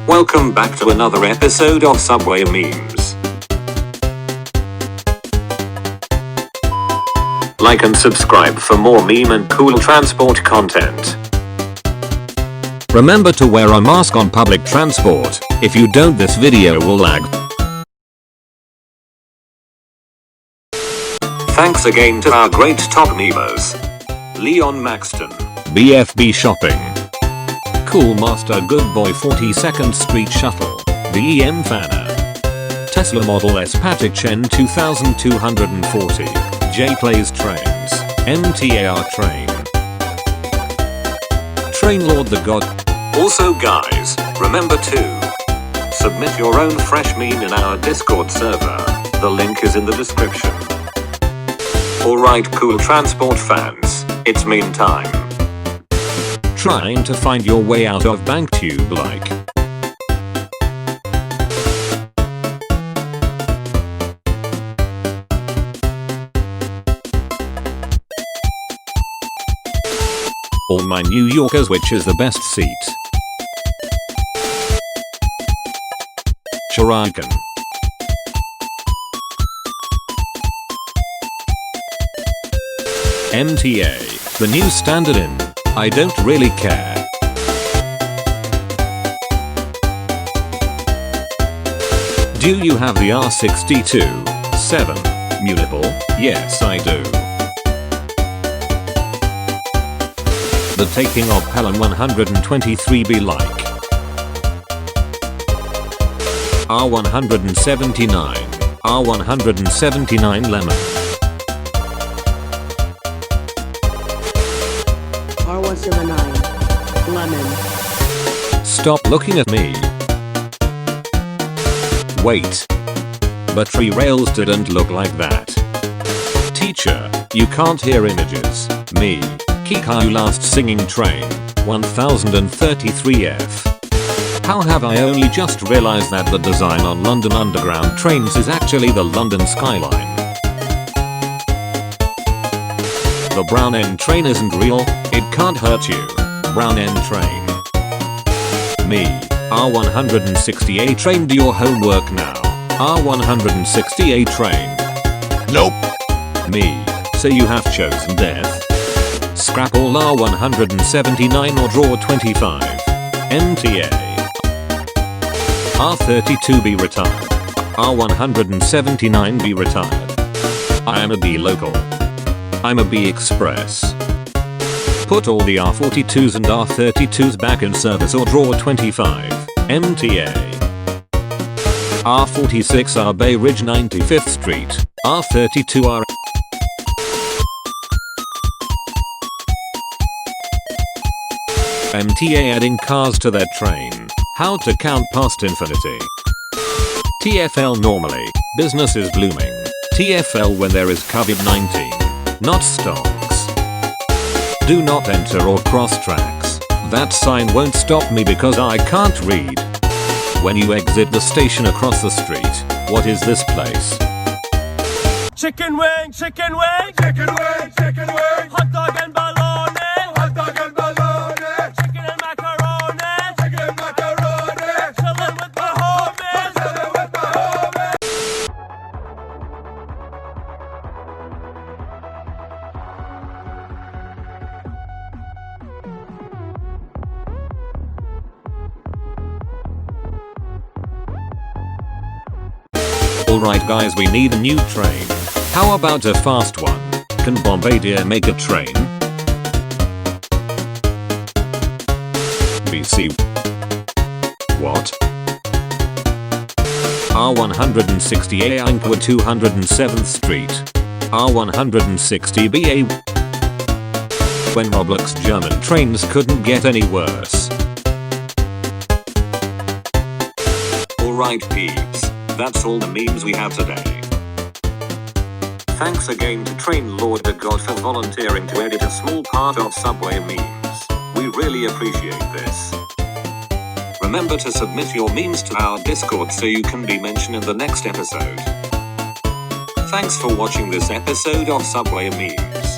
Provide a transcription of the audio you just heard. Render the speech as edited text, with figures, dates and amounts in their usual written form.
Welcome back to another episode of Subway Memes. Like and subscribe for more meme and cool transport content. Remember to wear a mask on public transport. If you don't, this video will lag. Thanks again to our great top memers. Maxton, BFB Shopping, Thecoolmastergoodboy 42nd Street Shuttle, TheEMFanner, Tesla Model S Patek Chen 2240, JaePlazTrains, MTA R Train, Train Lord the God. Also guys, remember to submit your own fresh meme in our Discord server. The link is in the description. Alright cool transport fans, it's meme time. Trying to find your way out of bank tube like. All my New Yorkers, which is the best seat? Shuriken. MTA, the new standard in, I don't really care. Do you have the R62, 7, mutable? Yes I do. The taking of Pelham 123 be like. R179, R179 lemon. R179 lemon. Stop looking at me. Wait. But tree rails didn't look like that. Teacher, you can't hear images. Me. Kikayu last singing train. 1033F. How have I only just realized that the design on London Underground trains is actually the London skyline? The brown end train isn't real, it can't hurt you. Brown end train. Me. R160A train, do your homework now. R160A train. Nope. Me. So you have chosen death. Scrap all R179 or draw 25. MTA R32 be retired. R179 be retired. I am a B local. I'm a B express. Put all the R42s and R32s back in service or draw 25. MTA R46 R Bay Ridge 95th Street. R32 R MTA adding cars to their train. How to count past infinity. TFL normally, business is blooming. TFL when there is COVID-19, not stocks. Do not enter or cross tracks. That sign won't stop me because I can't read. When you exit the station across the street, what is this place? Chicken wing, chicken wing, chicken wing, chicken wing, hot dog and bologna, hot dog and bologna, chicken and macaroni, chicken and macaroni, chillin' with my homies, chillin' with my homies. Alright guys, we need a new train. How about a fast one? Can Bombardier make a train? BC. What? R160A Anqua 207th Street. R160BA. When Roblox German trains couldn't get any worse. Alright peeps, that's all the memes we have today. Thanks again to Train Lord the God for volunteering to edit a small part of Subway memes. We really appreciate this. Remember to submit your memes to our Discord so you can be mentioned in the next episode. Thanks for watching this episode of Subway Memes.